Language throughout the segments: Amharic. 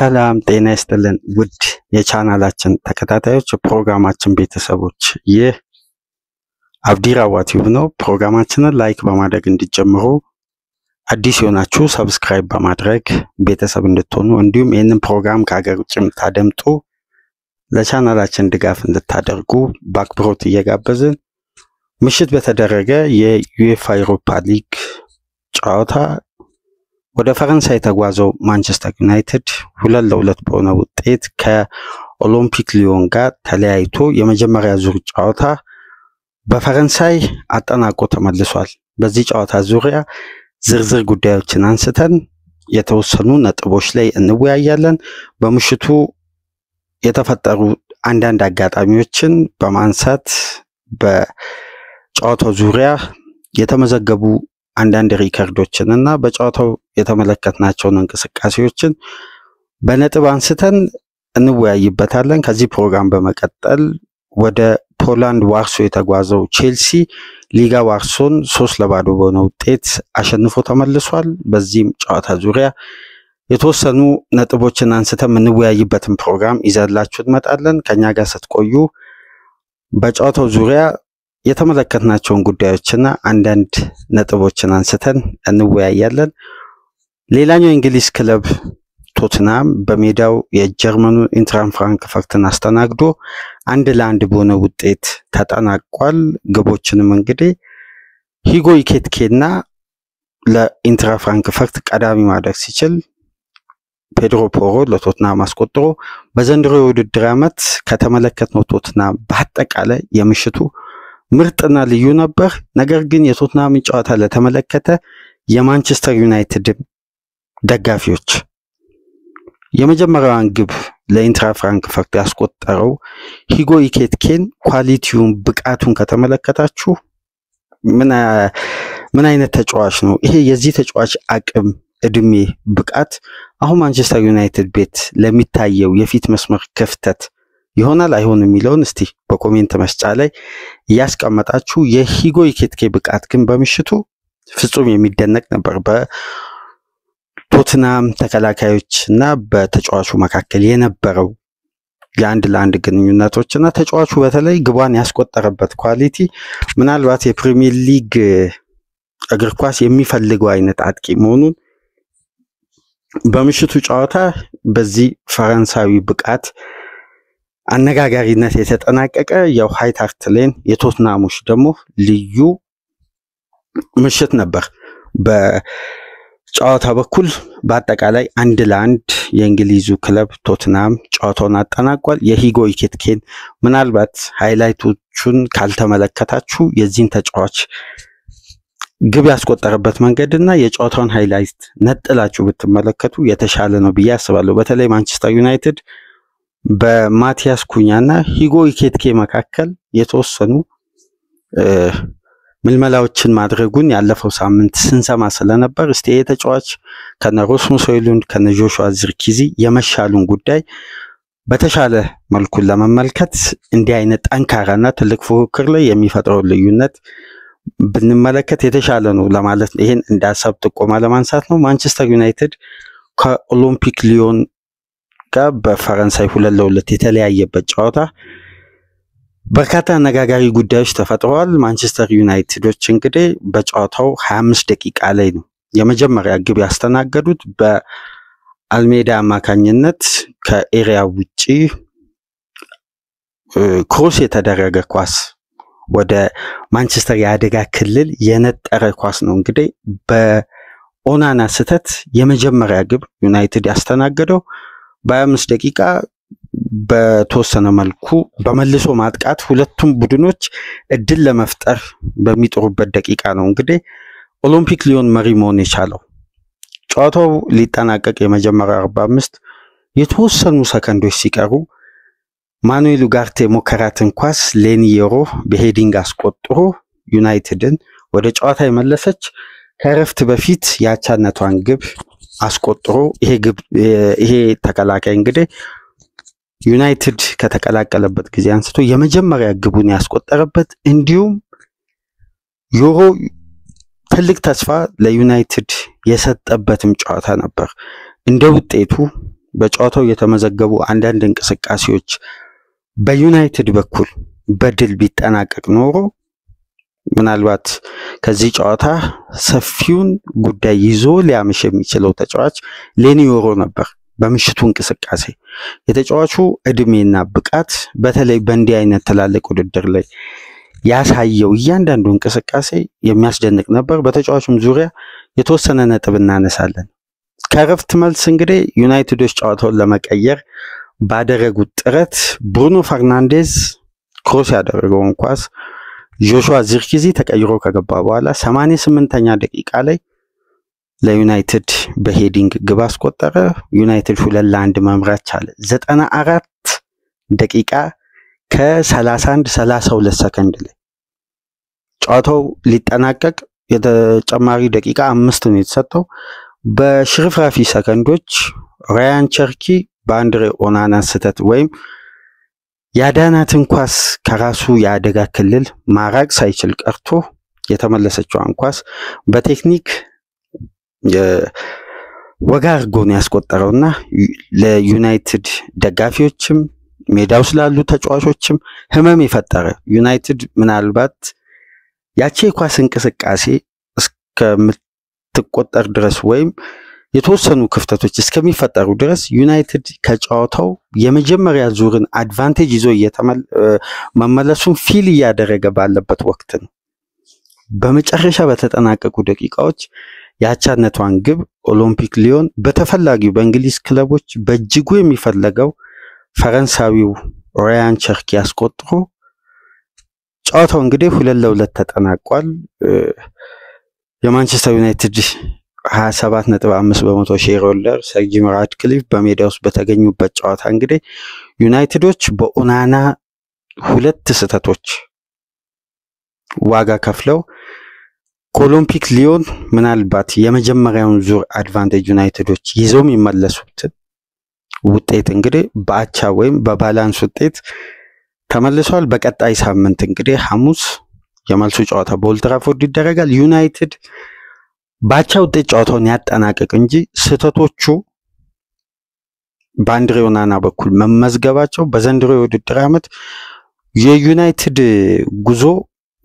ሰላም ጤና ይስጥልን ውድ የቻናላችን ተከታታዮች ፕሮግራማችን ቤተሰቦች ይህ አብዲራዋ ቲዩብ ነው። ፕሮግራማችንን ላይክ በማድረግ እንዲጀምሩ አዲስ የሆናችሁ ሰብስክራይብ በማድረግ ቤተሰብ እንድትሆኑ እንዲሁም ይህንን ፕሮግራም ከሀገር ውጭ የምታደምጡ ለቻናላችን ድጋፍ እንድታደርጉ በአክብሮት እየጋበዝን ምሽት በተደረገ የዩኤፋ ዩሮፓ ሊግ ጨዋታ ወደ ፈረንሳይ ተጓዘው ማንቸስተር ዩናይትድ 2-2 በሆነ ውጤት ከኦሎምፒክ ሊዮን ጋር ተለያይቶ የመጀመሪያ ዙር ጨዋታ በፈረንሳይ አጠናቆ ተመልሷል። በዚህ ጨዋታ ዙሪያ ዝርዝር ጉዳዮችን አንስተን የተወሰኑ ነጥቦች ላይ እንወያያለን። በምሽቱ የተፈጠሩ አንዳንድ አጋጣሚዎችን በማንሳት በጨዋታው ዙሪያ የተመዘገቡ አንዳንድ ሪከርዶችንና በጨዋታው የተመለከትናቸውን እንቅስቃሴዎችን በነጥብ አንስተን እንወያይበታለን። ከዚህ ፕሮግራም በመቀጠል ወደ ፖላንድ ዋርሶ የተጓዘው ቼልሲ ሊጋ ዋርሶን 3-0 በሆነ ውጤት አሸንፎ ተመልሷል። በዚህም ጨዋታ ዙሪያ የተወሰኑ ነጥቦችን አንስተን እንወያይበትን ፕሮግራም ይዘላችሁ እንመጣለን። ከኛ ጋር ስትቆዩ በጨዋታው ዙሪያ የተመለከትናቸውን ጉዳዮችና አንዳንድ ነጥቦችን አንስተን እንወያያለን። ሌላኛው የእንግሊዝ ክለብ ቶትናም በሜዳው የጀርመኑ ኢንትራን ፍራንክፈርትን አስተናግዶ 1-1 በሆነ ውጤት ተጠናቋል። ግቦችንም እንግዲህ ሂጎ ኢኬቲኬና ለኢንትራ ፍራንክፈርት ቀዳሚ ማድረግ ሲችል ፔድሮ ፖሮ ለቶትናም አስቆጥሮ በዘንድሮ የውድድር ዓመት ከተመለከትነው ቶትናም በአጠቃላይ የምሽቱ ምርጥና ልዩ ነበር። ነገር ግን የቶትናም ጨዋታ ለተመለከተ የማንቸስተር ዩናይትድ ደጋፊዎች የመጀመሪያዋን ግብ ለኢንትራ ፍራንክፈርት ያስቆጠረው ሂጎ ኢኬቲኬን ኳሊቲውን ብቃቱን ከተመለከታችሁ ምን አይነት ተጫዋች ነው ይሄ? የዚህ ተጫዋች አቅም፣ እድሜ፣ ብቃት አሁን ማንቸስተር ዩናይትድ ቤት ለሚታየው የፊት መስመር ክፍተት ይሆናል አይሆንም የሚለውን እስቲ በኮሜንት መስጫ ላይ ያስቀመጣችሁ። የሂጎ ኢኬቲኬ ብቃት ግን በምሽቱ ፍጹም የሚደነቅ ነበር። በቶትናም ተከላካዮችና በተጫዋቹ መካከል የነበረው የ1-1 ግንኙነቶችና ተጫዋቹ በተለይ ግቧን ያስቆጠረበት ኳሊቲ ምናልባት የፕሪሚየር ሊግ እግር ኳስ የሚፈልገው አይነት አጥቂ መሆኑን በምሽቱ ጨዋታ በዚህ ፈረንሳዊ ብቃት አነጋጋሪነት የተጠናቀቀ የዋይት ሃርት ሌን የቶትናሞች ደግሞ ልዩ ምሽት ነበር። በጨዋታ በኩል በአጠቃላይ 1-1 የእንግሊዙ ክለብ ቶትናም ጨዋታውን አጠናቋል። የሂጎ ኢኬቲኬን ምናልባት ሃይላይቶቹን ካልተመለከታችሁ የዚህን ተጫዋች ግብ ያስቆጠረበት መንገድና የጨዋታውን ሃይላይት ነጥላችሁ ብትመለከቱ የተሻለ ነው ብዬ አስባለሁ። በተለይ ማንቸስተር ዩናይትድ በማቲያስ ኩኛና ሂጎ ኢኬቲኬ መካከል የተወሰኑ ምልመላዎችን ማድረጉን ያለፈው ሳምንት ስንሰማ ስለነበር እስቲ የተጫዋች ከነ ራስሙስ ሆይሉንድ ከነ ጆሹዋ ዚርክዚ የመሻሉን ጉዳይ በተሻለ መልኩ ለመመልከት እንዲህ አይነት ጠንካራና ትልቅ ፉክክር ላይ የሚፈጥረው ልዩነት ብንመለከት የተሻለ ነው ለማለት ይሄን እንዳሰብ ጥቆማ ለማንሳት ነው። ማንቸስተር ዩናይትድ ከኦሎምፒክ ሊዮን ጋር በፈረንሳይ 2-2 የተለያየበት ጨዋታ በርካታ አነጋጋሪ ጉዳዮች ተፈጥረዋል። ማንቸስተር ዩናይትዶች እንግዲህ በጨዋታው 25 ደቂቃ ላይ ነው የመጀመሪያ ግብ ያስተናገዱት። በአልሜዳ አማካኝነት ከኤሪያ ውጪ ክሮስ የተደረገ ኳስ ወደ ማንቸስተር የአደጋ ክልል የነጠረ ኳስ ነው እንግዲህ በኦናና ስህተት የመጀመሪያ ግብ ዩናይትድ ያስተናገደው። በ25 ደቂቃ በተወሰነ መልኩ በመልሶ ማጥቃት ሁለቱም ቡድኖች እድል ለመፍጠር በሚጥሩበት ደቂቃ ነው እንግዲህ ኦሎምፒክ ሊዮን መሪ መሆን የቻለው። ጨዋታው ሊጠናቀቅ የመጀመሪያው 45 የተወሰኑ ሰከንዶች ሲቀሩ ማኑኤል ኡጋርቴ ሞከራትን ኳስ ሌኒየሮ በሄዲንግ አስቆጥሮ ዩናይትድን ወደ ጨዋታ የመለሰች ከረፍት በፊት ያቻነቷን ግብ አስቆጥሮ ይሄ ተከላካይ እንግዲህ ዩናይትድ ከተቀላቀለበት ጊዜ አንስቶ የመጀመሪያ ግቡን ያስቆጠረበት እንዲሁም ዩሮ ትልቅ ተስፋ ለዩናይትድ የሰጠበትም ጨዋታ ነበር። እንደ ውጤቱ በጨዋታው የተመዘገቡ አንዳንድ እንቅስቃሴዎች በዩናይትድ በኩል በድል ቢጠናቀቅ ኖሮ ምናልባት ከዚህ ጨዋታ ሰፊውን ጉዳይ ይዞ ሊያመሽ የሚችለው ተጫዋች ሌኒ ዮሮ ነበር። በምሽቱ እንቅስቃሴ የተጫዋቹ እድሜና ብቃት በተለይ በእንዲህ አይነት ትላልቅ ውድድር ላይ ያሳየው እያንዳንዱ እንቅስቃሴ የሚያስደንቅ ነበር። በተጫዋቹም ዙሪያ የተወሰነ ነጥብ እናነሳለን። ከረፍት መልስ እንግዲህ ዩናይትዶች ጨዋታውን ለመቀየር ባደረጉት ጥረት ብሩኖ ፈርናንዴዝ ክሮስ ያደረገውን ኳስ ጆሹዋ ዚርክዚ ተቀይሮ ከገባ በኋላ 88ኛ ደቂቃ ላይ ለዩናይትድ በሄዲንግ ግብ አስቆጠረ። ዩናይትድ 2-1 መምራት ቻለ። 94 ደቂቃ ከ32 ሰከንድ ላይ ጨዋታው ሊጠናቀቅ የተጨማሪ ደቂቃ 5 ነው የተሰጠው። በሽርፍራፊ ሰከንዶች ራያን ቸርኪ በአንድሬ ኦናና ስህተት ወይም ያዳናትን ኳስ ከራሱ የአደጋ ክልል ማራቅ ሳይችል ቀርቶ የተመለሰችዋን ኳስ በቴክኒክ ወጋ አድርጎ ነው ያስቆጠረውና ለዩናይትድ ደጋፊዎችም ሜዳው ስላሉ ተጫዋቾችም ህመም የፈጠረ ዩናይትድ ምናልባት ያቺ ኳስ እንቅስቃሴ እስከምትቆጠር ድረስ ወይም የተወሰኑ ክፍተቶች እስከሚፈጠሩ ድረስ ዩናይትድ ከጨዋታው የመጀመሪያ ዙርን አድቫንቴጅ ይዞ መመለሱን ፊል እያደረገ ባለበት ወቅት ነው። በመጨረሻ በተጠናቀቁ ደቂቃዎች ያቻነቷን ግብ ኦሎምፒክ ሊዮን በተፈላጊው በእንግሊዝ ክለቦች በእጅጉ የሚፈለገው ፈረንሳዊው ራያን ቸርኪ ያስቆጥሮ ጨዋታው እንግዲህ 2-2 ተጠናቋል። የማንቸስተር ዩናይትድ 27.5% ሼር ሆልደር ሰር ጂም ራድክሊፍ በሜዳ ውስጥ በተገኙበት ጨዋታ እንግዲህ ዩናይትዶች በኦናና 2 ስህተቶች ዋጋ ከፍለው ከኦሎምፒክ ሊዮን ምናልባት የመጀመሪያውን ዙር አድቫንቴጅ ዩናይትዶች ይዘው የሚመለሱት ውጤት እንግዲህ በአቻ ወይም በባላንስ ውጤት ተመልሷል። በቀጣይ ሳምንት እንግዲህ ሐሙስ የመልሱ ጨዋታ በኦልድ ትራፎርድ ይደረጋል። ዩናይትድ ባቻ ውጤት ጨዋታውን ያጠናቀቅ እንጂ ስህተቶቹ በአንድሬ ኦናና በኩል መመዝገባቸው በዘንድሮ የውድድር ዓመት የዩናይትድ ጉዞ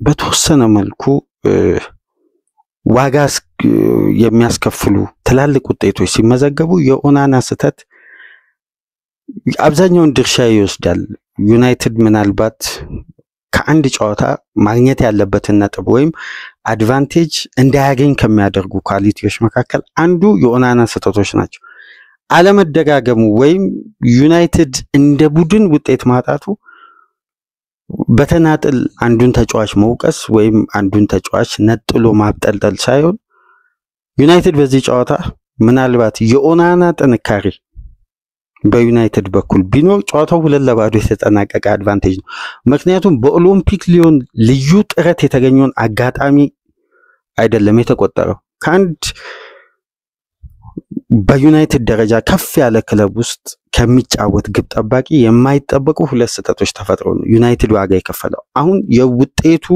በተወሰነ መልኩ ዋጋ የሚያስከፍሉ ትላልቅ ውጤቶች ሲመዘገቡ የኦናና ስህተት አብዛኛውን ድርሻ ይወስዳል። ዩናይትድ ምናልባት ከአንድ ጨዋታ ማግኘት ያለበትን ነጥብ ወይም አድቫንቴጅ እንዳያገኝ ከሚያደርጉ ኳሊቲዎች መካከል አንዱ የኦናና ስህተቶች ናቸው። አለመደጋገሙ ወይም ዩናይትድ እንደ ቡድን ውጤት ማጣቱ በተናጥል አንዱን ተጫዋች መውቀስ ወይም አንዱን ተጫዋች ነጥሎ ማብጠልጠል ሳይሆን ዩናይትድ በዚህ ጨዋታ ምናልባት የኦናና ጥንካሬ በዩናይትድ በኩል ቢኖር ጨዋታው 2-2 የተጠናቀቀ አድቫንቴጅ ነው። ምክንያቱም በኦሎምፒክ ሊዮን ልዩ ጥረት የተገኘውን አጋጣሚ አይደለም የተቆጠረው። ከአንድ በዩናይትድ ደረጃ ከፍ ያለ ክለብ ውስጥ ከሚጫወት ግብ ጠባቂ የማይጠበቁ 2 ስህተቶች ተፈጥሮ ነው ዩናይትድ ዋጋ የከፈለው። አሁን የውጤቱ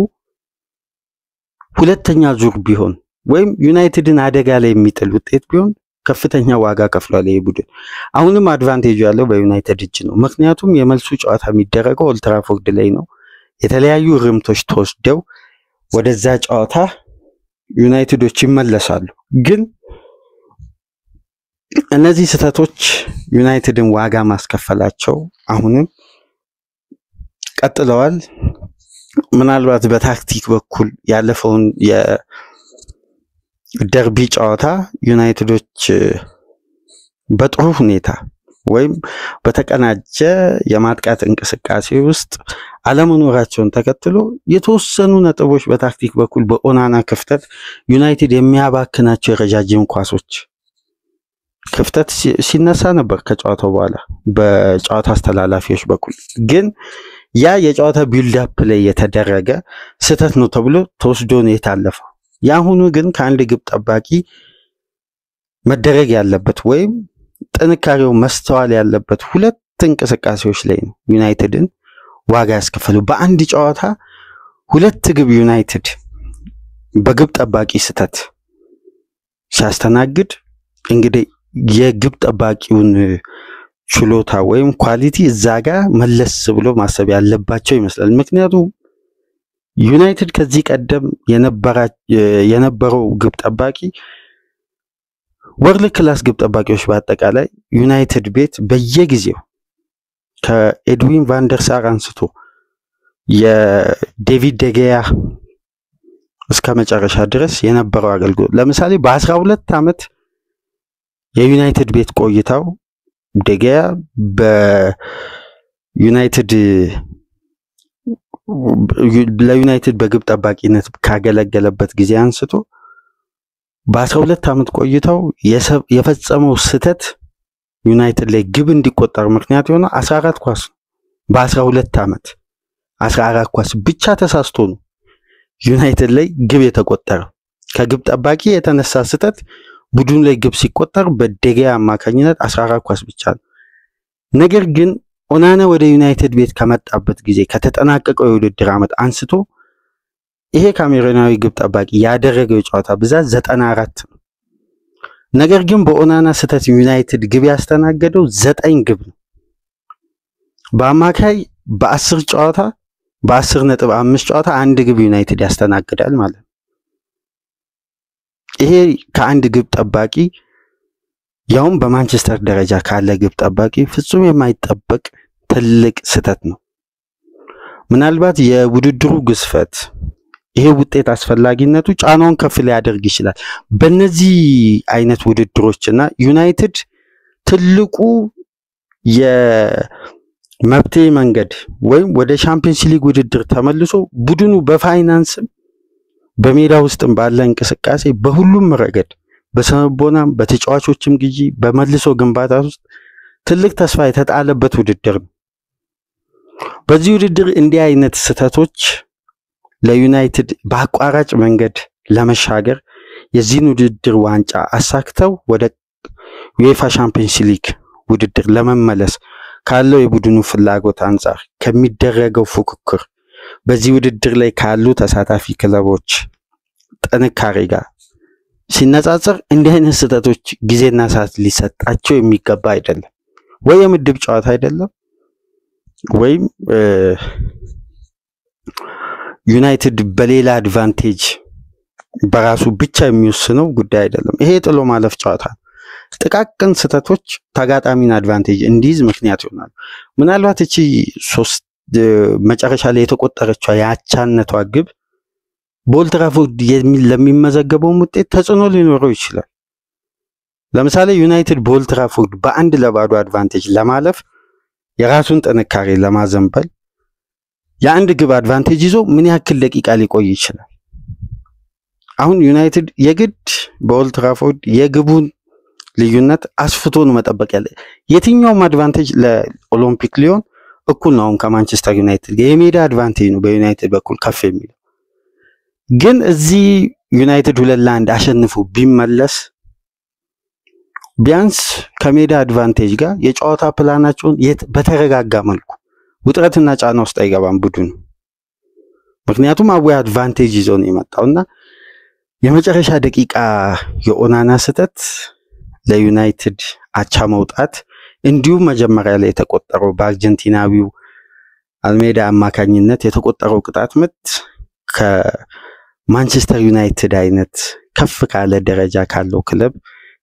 ሁለተኛ ዙር ቢሆን ወይም ዩናይትድን አደጋ ላይ የሚጥል ውጤት ቢሆን ከፍተኛ ዋጋ ከፍሏል ይሄ ቡድን። አሁንም አድቫንቴጁ ያለው በዩናይትድ እጅ ነው። ምክንያቱም የመልሱ ጨዋታ የሚደረገው ኦልድ ትራፎርድ ላይ ነው። የተለያዩ ርምቶች ተወስደው ወደዛ ጨዋታ ዩናይትዶች ይመለሳሉ። ግን እነዚህ ስህተቶች ዩናይትድን ዋጋ ማስከፈላቸው አሁንም ቀጥለዋል። ምናልባት በታክቲክ በኩል ያለፈውን የደርቢ ጨዋታ ዩናይትዶች በጥሩ ሁኔታ ወይም በተቀናጀ የማጥቃት እንቅስቃሴ ውስጥ አለመኖራቸውን ተከትሎ የተወሰኑ ነጥቦች በታክቲክ በኩል በኦናና ክፍተት ዩናይትድ የሚያባክናቸው የረጃጅም ኳሶች ክፍተት ሲነሳ ነበር ከጨዋታው በኋላ በጨዋታ አስተላላፊዎች በኩል። ግን ያ የጨዋታ ቢልድ አፕ ላይ የተደረገ ስህተት ነው ተብሎ ተወስዶ ነው የታለፈው። ያሁኑ ግን ከአንድ ግብ ጠባቂ መደረግ ያለበት ወይም ጥንካሬው መስተዋል ያለበት 2 እንቅስቃሴዎች ላይ ነው ዩናይትድን ዋጋ ያስከፈለው። በአንድ ጨዋታ 2 ግብ ዩናይትድ በግብ ጠባቂ ስህተት ሲያስተናግድ እንግዲህ የግብ ጠባቂውን ችሎታ ወይም ኳሊቲ እዛ ጋር መለስ ብሎ ማሰብ ያለባቸው ይመስላል። ምክንያቱም ዩናይትድ ከዚህ ቀደም የነበረው ግብ ጠባቂ ወርልድ ክላስ ግብ ጠባቂዎች በአጠቃላይ ዩናይትድ ቤት በየጊዜው ከኤድዊን ቫንደር ሳር አንስቶ የዴቪድ ደገያ እስከ መጨረሻ ድረስ የነበረው አገልግሎት ለምሳሌ በ12 ዓመት የዩናይትድ ቤት ቆይታው ደገያ ለዩናይትድ በግብ ጠባቂነት ካገለገለበት ጊዜ አንስቶ በ12 ዓመት ቆይታው የፈጸመው ስህተት ዩናይትድ ላይ ግብ እንዲቆጠር ምክንያት የሆነ 14 ኳስ በ12 ዓመት 14 ኳስ ብቻ ተሳስቶ ነው ዩናይትድ ላይ ግብ የተቆጠረው። ከግብ ጠባቂ የተነሳ ስህተት ቡድኑ ላይ ግብ ሲቆጠር በደገያ አማካኝነት 14 ኳስ ብቻ ነው። ነገር ግን ኦናና ወደ ዩናይትድ ቤት ከመጣበት ጊዜ ከተጠናቀቀው የውድድር ዓመት አንስቶ ይሄ ካሜሩናዊ ግብ ጠባቂ ያደረገው የጨዋታ ብዛት 94 ነው። ነገር ግን በኦናና ስህተት ዩናይትድ ግብ ያስተናገደው 9 ግብ ነው። በአማካይ በ10 ጨዋታ በ10.5 ጨዋታ አንድ ግብ ዩናይትድ ያስተናግዳል ማለት ነው። ይሄ ከአንድ ግብ ጠባቂ ያውም በማንቸስተር ደረጃ ካለ ግብ ጠባቂ ፍጹም የማይጠበቅ ትልቅ ስህተት ነው። ምናልባት የውድድሩ ግዝፈት ይሄ ውጤት አስፈላጊነቱ ጫናውን ከፍ ሊያደርግ ይችላል። በእነዚህ አይነት ውድድሮችና ዩናይትድ ትልቁ የመፍትሄ መንገድ ወይም ወደ ቻምፒየንስ ሊግ ውድድር ተመልሶ ቡድኑ በፋይናንስ በሜዳ ውስጥም ባለ እንቅስቃሴ በሁሉም ረገድ በሰነቦናም በተጫዋቾችም ግዢ በመልሶ ግንባታ ውስጥ ትልቅ ተስፋ የተጣለበት ውድድር ነው። በዚህ ውድድር እንዲህ አይነት ስህተቶች ለዩናይትድ በአቋራጭ መንገድ ለመሻገር የዚህን ውድድር ዋንጫ አሳክተው ወደ ዩኤፋ ቻምፒየንስ ሊግ ውድድር ለመመለስ ካለው የቡድኑ ፍላጎት አንፃር ከሚደረገው ፉክክር በዚህ ውድድር ላይ ካሉ ተሳታፊ ክለቦች ጥንካሬ ጋር ሲነጻጸር እንዲህ አይነት ስህተቶች ጊዜና ሰዓት ሊሰጣቸው የሚገባ አይደለም። ወይ የምድብ ጨዋታ አይደለም ወይም ዩናይትድ በሌላ አድቫንቴጅ በራሱ ብቻ የሚወስነው ጉዳይ አይደለም። ይሄ ጥሎ ማለፍ ጨዋታ ጥቃቅን ስህተቶች ተጋጣሚን አድቫንቴጅ እንዲይዝ ምክንያት ይሆናሉ። ምናልባት እቺ መጨረሻ ላይ የተቆጠረችው ያቻነቷ ግብ በኦልድ ትራፎርድ ለሚመዘገበው ውጤት ተጽዕኖ ሊኖረው ይችላል። ለምሳሌ ዩናይትድ በኦልድ ትራፎርድ በ1-0 አድቫንቴጅ ለማለፍ የራሱን ጥንካሬ ለማዘንበል የአንድ ግብ አድቫንቴጅ ይዞ ምን ያክል ደቂቃ ሊቆይ ይችላል? አሁን ዩናይትድ የግድ በኦልድ ትራፎርድ የግቡን ልዩነት አስፍቶ ነው መጠበቅ ያለ። የትኛውም አድቫንቴጅ ለኦሎምፒክ ሊዮን እኩል ነው። አሁን ከማንቸስተር ዩናይትድ የሜዳ አድቫንቴጅ ነው በዩናይትድ በኩል ከፍ የሚለው። ግን እዚህ ዩናይትድ 2-1 አሸንፎ ቢመለስ ቢያንስ ከሜዳ አድቫንቴጅ ጋር የጨዋታ ፕላናቸውን በተረጋጋ መልኩ ውጥረትና ጫና ውስጥ አይገባም ቡድኑ። ምክንያቱም አዌይ አድቫንቴጅ ይዞ ነው የመጣውና የመጨረሻ ደቂቃ የኦናና ስህተት ለዩናይትድ አቻ መውጣት እንዲሁም መጀመሪያ ላይ የተቆጠረው በአርጀንቲናዊው አልሜዳ አማካኝነት የተቆጠረው ቅጣት ምት ከማንቸስተር ዩናይትድ አይነት ከፍ ካለ ደረጃ ካለው ክለብ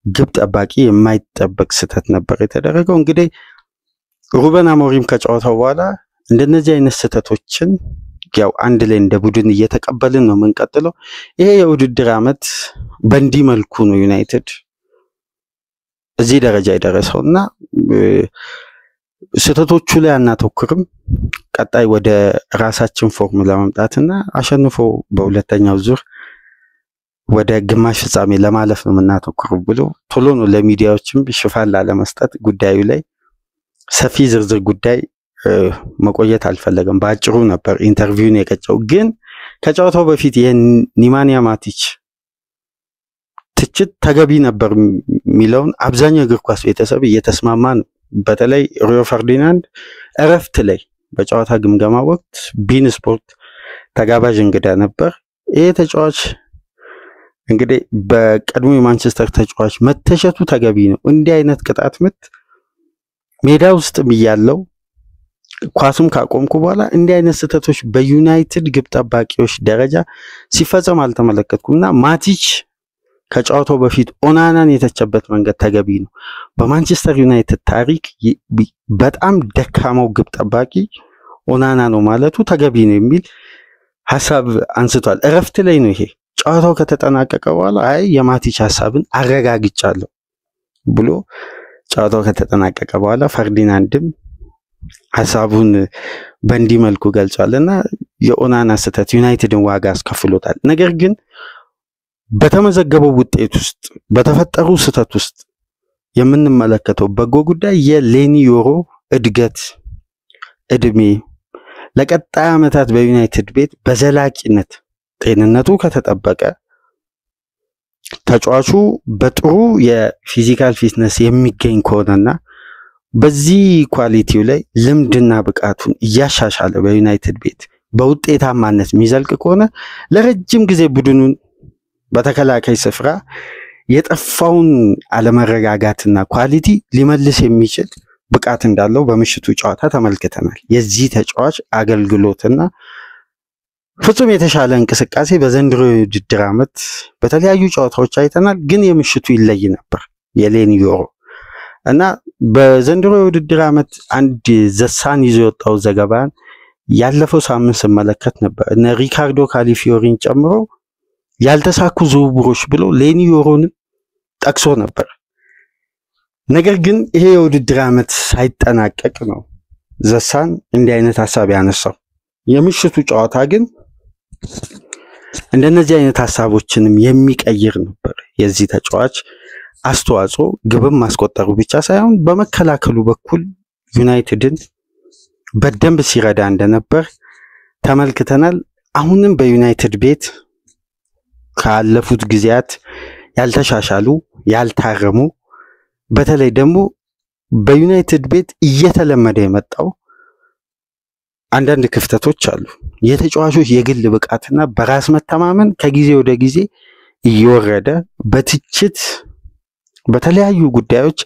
ግብ ጠባቂ የማይጠበቅ ስህተት ነበር የተደረገው። እንግዲህ ሩበን አሞሪም ከጨዋታው በኋላ እንደነዚህ አይነት ስህተቶችን ያው አንድ ላይ እንደ ቡድን እየተቀበልን ነው የምንቀጥለው። ይሄ የውድድር ዓመት በእንዲህ መልኩ ነው ዩናይትድ እዚህ ደረጃ የደረሰውና ስህተቶቹ ላይ አናተኩርም። ቀጣይ ወደ ራሳችን ፎርም ለማምጣትና አሸንፎ በሁለተኛው ዙር ወደ ግማሽ ፍጻሜ ለማለፍ ነው የምናተኩረው ብሎ ቶሎ ነው ለሚዲያዎችም ሽፋን ላለመስጠት ጉዳዩ ላይ ሰፊ ዝርዝር ጉዳይ መቆየት አልፈለገም። በአጭሩ ነበር ኢንተርቪውን የቀጨው። ግን ከጨዋታው በፊት የኒማንያ ማቲች ትችት ተገቢ ነበር የሚለውን አብዛኛው እግር ኳስ ቤተሰብ እየተስማማ ነው። በተለይ ሪዮ ፈርዲናንድ እረፍት ላይ በጨዋታ ግምገማ ወቅት ቢን ስፖርት ተጋባዥ እንግዳ ነበር። ይሄ ተጫዋች እንግዲህ በቀድሞ የማንቸስተር ተጫዋች መተሸቱ ተገቢ ነው። እንዲህ አይነት ቅጣት ምት ሜዳ ውስጥ ብያለው ኳሱም ካቆምኩ በኋላ እንዲህ አይነት ስህተቶች በዩናይትድ ግብ ጠባቂዎች ደረጃ ሲፈጸም አልተመለከትኩምና ማቲች ከጨዋታው በፊት ኦናናን የተቸበት መንገድ ተገቢ ነው። በማንቸስተር ዩናይትድ ታሪክ በጣም ደካማው ግብ ጠባቂ ኦናና ነው ማለቱ ተገቢ ነው የሚል ሐሳብ አንስቷል። እረፍት ላይ ነው ይሄ። ጨዋታው ከተጠናቀቀ በኋላ አይ የማቲች ሐሳብን አረጋግጫለሁ ብሎ ጨዋታው ከተጠናቀቀ በኋላ ፈርዲናንድም ሐሳቡን በእንዲህ መልኩ ገልጿልና የኦናና ስህተት ዩናይትድን ዋጋ አስከፍሎታል። ነገር ግን በተመዘገበው ውጤት ውስጥ በተፈጠሩ ስህተት ውስጥ የምንመለከተው በጎ ጉዳይ የሌኒ ዮሮ እድሜ ለቀጣይ ዓመታት በዩናይትድ ቤት በዘላቂነት ጤንነቱ ከተጠበቀ ተጫዋቹ በጥሩ የፊዚካል ፊትነስ የሚገኝ ከሆነና በዚህ ኳሊቲው ላይ ልምድና ብቃቱን እያሻሻለ በዩናይትድ ቤት በውጤታማነት የሚዘልቅ ከሆነ ለረጅም ጊዜ ቡድኑን በተከላካይ ስፍራ የጠፋውን አለመረጋጋትና ኳሊቲ ሊመልስ የሚችል ብቃት እንዳለው በምሽቱ ጨዋታ ተመልክተናል። የዚህ ተጫዋች አገልግሎትና ፍጹም የተሻለ እንቅስቃሴ በዘንድሮ የውድድር ዓመት በተለያዩ ጨዋታዎች አይተናል። ግን የምሽቱ ይለይ ነበር የሌኒ ዮሮ እና በዘንድሮ የውድድር ዓመት አንድ ዘሳን ይዞ የወጣው ዘገባን ያለፈው ሳምንት ስመለከት ነበር እና ሪካርዶ ካሊፊዮሪን ጨምሮ ያልተሳኩ ዝውውሮች ብሎ ሌኒ ዮሮን ጠቅሶ ነበር። ነገር ግን ይሄ የውድድር ዓመት ሳይጠናቀቅ ነው ዘሳን እንዲህ አይነት ሐሳብ ያነሳው። የምሽቱ ጨዋታ ግን እንደነዚህ አይነት ሐሳቦችንም የሚቀይር ነበር። የዚህ ተጫዋች አስተዋጽኦ ግብም ማስቆጠሩ ብቻ ሳይሆን በመከላከሉ በኩል ዩናይትድን በደንብ ሲረዳ እንደነበር ተመልክተናል። አሁንም በዩናይትድ ቤት ካለፉት ጊዜያት ያልተሻሻሉ ያልታረሙ በተለይ ደግሞ በዩናይትድ ቤት እየተለመደ የመጣው አንዳንድ ክፍተቶች አሉ። የተጫዋቾች የግል ብቃትና በራስ መተማመን ከጊዜ ወደ ጊዜ እየወረደ በትችት በተለያዩ ጉዳዮች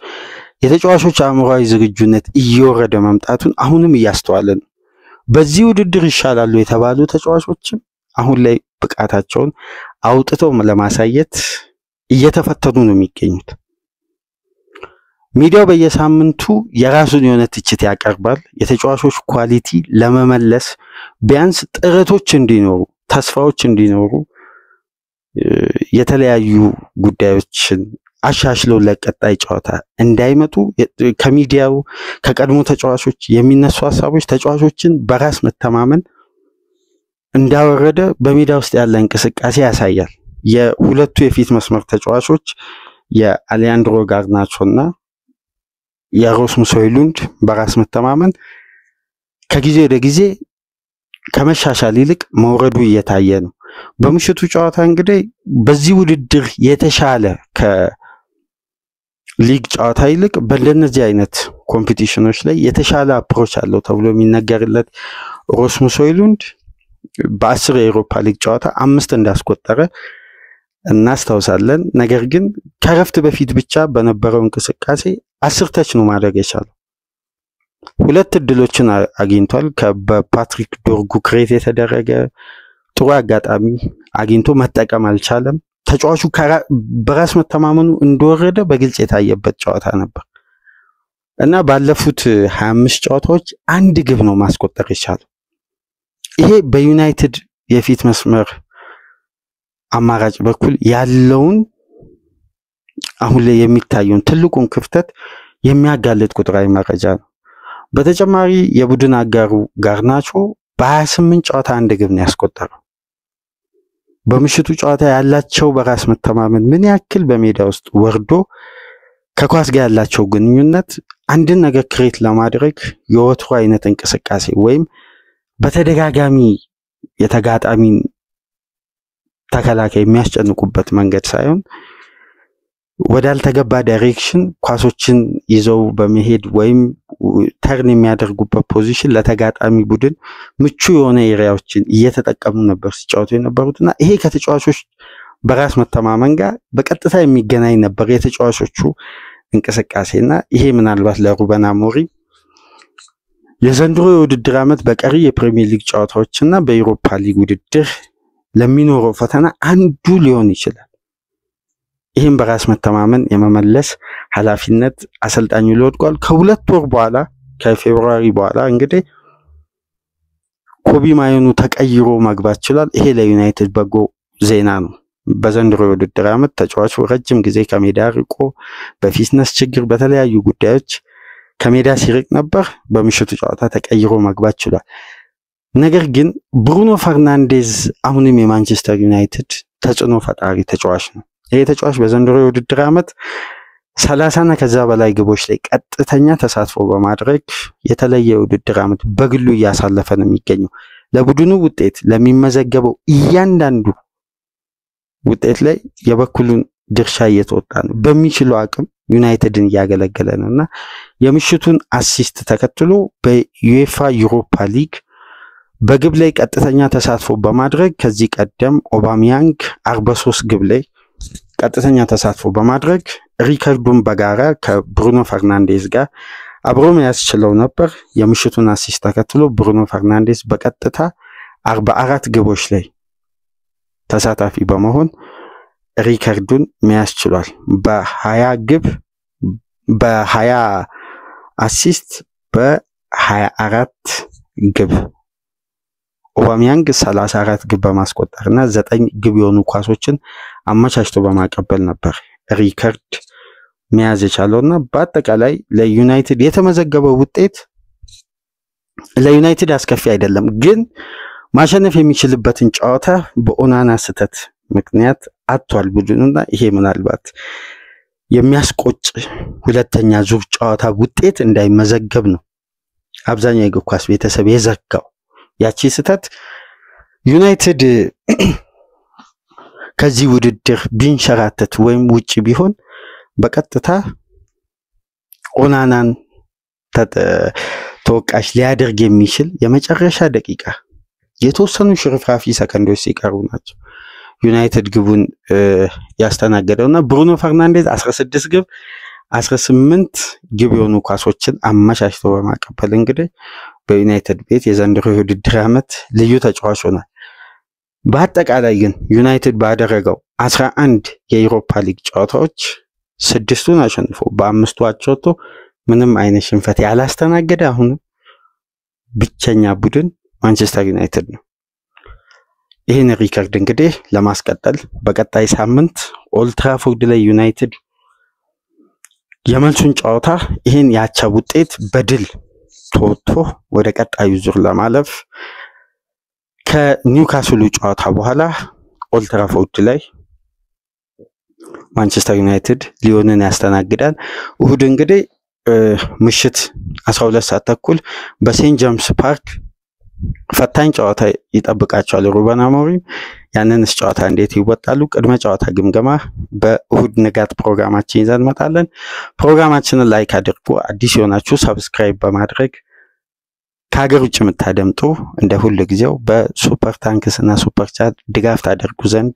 የተጫዋቾች አእምሯዊ ዝግጁነት እየወረደ መምጣቱን አሁንም እያስተዋልን ነው። በዚህ ውድድር ይሻላሉ የተባሉ ተጫዋቾችም አሁን ላይ ብቃታቸውን አውጥተው ለማሳየት እየተፈተኑ ነው የሚገኙት። ሚዲያው በየሳምንቱ የራሱን የሆነ ትችት ያቀርባል። የተጫዋቾች ኳሊቲ ለመመለስ ቢያንስ ጥረቶች እንዲኖሩ ተስፋዎች እንዲኖሩ የተለያዩ ጉዳዮችን አሻሽለው ለቀጣይ ጨዋታ እንዳይመጡ ከሚዲያው ከቀድሞ ተጫዋቾች የሚነሱ ሐሳቦች ተጫዋቾችን በራስ መተማመን እንዳወረደ በሜዳ ውስጥ ያለ እንቅስቃሴ ያሳያል። የሁለቱ የፊት መስመር ተጫዋቾች የአሊያንድሮ ጋርናቾና የራስሙስ ሆይሉንድ በራስ መተማመን ከጊዜ ወደ ጊዜ ከመሻሻል ይልቅ መውረዱ እየታየ ነው። በምሽቱ ጨዋታ እንግዲህ በዚህ ውድድር የተሻለ ከሊግ ጨዋታ ይልቅ በእንደነዚህ አይነት ኮምፒቲሽኖች ላይ የተሻለ አፕሮች አለው ተብሎ የሚነገርለት ራስሙስ ሆይሉንድ በ10 የአውሮፓ ሊግ ጨዋታ 5 እንዳስቆጠረ እናስታውሳለን። ነገር ግን ከረፍት በፊት ብቻ በነበረው እንቅስቃሴ 10 ተች ነው ማድረግ የቻለው። 2 እድሎችን አግኝቷል። በፓትሪክ ዶርጉ ክሬት የተደረገ ጥሩ አጋጣሚ አግኝቶ መጠቀም አልቻለም። ተጫዋቹ በራስ መተማመኑ እንደወረደ በግልጽ የታየበት ጨዋታ ነበር እና ባለፉት 25 ጨዋታዎች 1 ግብ ነው ማስቆጠር የቻለው። ይሄ በዩናይትድ የፊት መስመር አማራጭ በኩል ያለውን አሁን ላይ የሚታየውን ትልቁን ክፍተት የሚያጋልጥ ቁጥራዊ መረጃ ነው። በተጨማሪ የቡድን አጋሩ ጋርናቾ በ28 ጨዋታ 1 ግብ ነው ያስቆጠረው። በምሽቱ ጨዋታ ያላቸው በራስ መተማመን ምን ያክል በሜዳ ውስጥ ወርዶ ከኳስ ጋር ያላቸው ግንኙነት አንድን ነገር ክሬት ለማድረግ የወትሮ አይነት እንቅስቃሴ ወይም በተደጋጋሚ የተጋጣሚን ተከላካይ የሚያስጨንቁበት መንገድ ሳይሆን ወዳልተገባ ዳይሬክሽን ኳሶችን ይዘው በመሄድ ወይም ተርን የሚያደርጉበት ፖዚሽን ለተጋጣሚ ቡድን ምቹ የሆነ ኤሪያዎችን እየተጠቀሙ ነበር ሲጫወቱ የነበሩትና ይሄ ከተጫዋቾች በራስ መተማመን ጋር በቀጥታ የሚገናኝ ነበር የተጫዋቾቹ እንቅስቃሴና ይሄ ምናልባት ለሩበን አሞሪም የዘንድሮ የውድድር ዓመት በቀሪ የፕሪሚየር ሊግ ጨዋታዎችና በዩሮፓ ሊግ ውድድር ለሚኖረው ፈተና አንዱ ሊሆን ይችላል። ይህም በራስ መተማመን የመመለስ ኃላፊነት አሰልጣኙ ሊወድቋል። ከሁለት ወር በኋላ ከፌብሩዋሪ በኋላ እንግዲህ ኮቢ ማዮኑ ተቀይሮ መግባት ይችላል። ይሄ ለዩናይትድ በጎ ዜና ነው። በዘንድሮ የውድድር ዓመት ተጫዋቹ ረጅም ጊዜ ከሜዳ ርቆ በፊትነስ ችግር በተለያዩ ጉዳዮች ከሜዳ ሲርቅ ነበር። በምሽቱ ጨዋታ ተቀይሮ መግባት ይችላል። ነገር ግን ብሩኖ ፈርናንዴዝ አሁንም የማንቸስተር ዩናይትድ ተጽዕኖ ፈጣሪ ተጫዋች ነው። ይሄ ተጫዋች በዘንድሮ የውድድር ዓመት 30 ከዛ በላይ ግቦች ላይ ቀጥተኛ ተሳትፎ በማድረግ የተለየ የውድድር ዓመት በግሉ እያሳለፈ ነው የሚገኘው። ለቡድኑ ውጤት ለሚመዘገበው እያንዳንዱ ውጤት ላይ የበኩሉን ድርሻ እየተወጣ ነው። በሚችለው አቅም ዩናይትድን እያገለገለ ነውና የምሽቱን አሲስት ተከትሎ በዩኤፋ ዩሮፓ ሊግ በግብ ላይ ቀጥተኛ ተሳትፎ በማድረግ ከዚህ ቀደም ኦባሚያንግ 43 ግብ ላይ ቀጥተኛ ተሳትፎ በማድረግ ሪከርዱን በጋራ ከብሩኖ ፈርናንዴዝ ጋር አብሮ መያዝ ችለው ነበር። የምሽቱን አሲስት ተከትሎ ብሩኖ ፈርናንዴዝ በቀጥታ 44 ግቦች ላይ ተሳታፊ በመሆን ሪከርዱን መያዝ ችሏል። በ20 ግብ በ20 አሲስት በ24 ግብ ኦባሚያንግ 34 ግብ በማስቆጠርና 9 ግብ የሆኑ ኳሶችን አመቻችቶ በማቀበል ነበር ሪከርድ መያዝ የቻለውና በአጠቃላይ ለዩናይትድ የተመዘገበው ውጤት ለዩናይትድ አስከፊ አይደለም፣ ግን ማሸነፍ የሚችልበትን ጨዋታ በኦናና ስህተት ምክንያት አጥቷል ቡድኑና ይሄ ምናልባት የሚያስቆጭ ሁለተኛ ዙር ጨዋታ ውጤት እንዳይመዘገብ ነው አብዛኛው የእግር ኳስ ቤተሰብ የዘጋው። ያቺ ስህተት ዩናይትድ ከዚህ ውድድር ቢንሸራተት ወይም ውጪ ቢሆን በቀጥታ ኦናናን ተወቃሽ ሊያደርግ የሚችል የመጨረሻ ደቂቃ የተወሰኑ ሽርፍራፊ ሰከንዶች ሲቀሩ ናቸው ዩናይትድ ግቡን ያስተናገደውና ብሩኖ ፈርናንዴዝ 16 ግብ 18 ግብ የሆኑ ኳሶችን አመቻችቶ በማቀበል እንግዲህ በዩናይትድ ቤት የዘንድሮ የውድድር ዓመት ልዩ ተጫዋች ሆኗል። በአጠቃላይ ግን ዩናይትድ ባደረገው 11 የዩሮፓ ሊግ ጨዋታዎች 6ቱን አሸንፎ በ5ቱ አቻ ወጥቶ ምንም አይነት ሽንፈት ያላስተናገደ አሁን ብቸኛ ቡድን ማንቸስተር ዩናይትድ ነው። ይህን ሪከርድ እንግዲህ ለማስቀጠል በቀጣይ ሳምንት ኦልድ ትራፎርድ ላይ ዩናይትድ የመልሱን ጨዋታ ይህን ያቻ ውጤት በድል ተወጥቶ ወደ ቀጣዩ ዙር ለማለፍ ከኒውካስሉ ጨዋታ በኋላ ኦልድ ትራፎርድ ላይ ማንቸስተር ዩናይትድ ሊዮንን ያስተናግዳል። እሁድ እንግዲህ ምሽት 12 ሰዓት ተኩል በሴንት ጄምስ ፓርክ ፈታኝ ጨዋታ ይጠብቃቸዋል ሩበን አሞሪም። ያንንስ ጨዋታ እንዴት ይወጣሉ? ቅድመ ጨዋታ ግምገማ በእሁድ ንጋት ፕሮግራማችን ይዘን እንመጣለን። ፕሮግራማችንን ላይክ አድርጉ። አዲስ የሆናችሁ ሰብስክራይብ በማድረግ ከሀገር ውጭ የምታደምጡ እንደ ሁሉ ጊዜው በሱፐር ታንክስ እና ሱፐር ቻት ድጋፍ ታደርጉ ዘንድ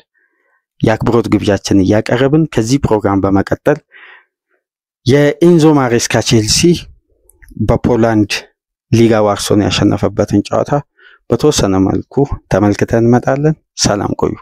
የአክብሮት ግብዣችን እያቀረብን ከዚህ ፕሮግራም በመቀጠል የኢንዞ ማሬስካ ቼልሲ በፖላንድ ሊጋ ዋርሶን ያሸነፈበትን ጨዋታ በተወሰነ መልኩ ተመልክተን እንመጣለን። ሰላም ቆዩ።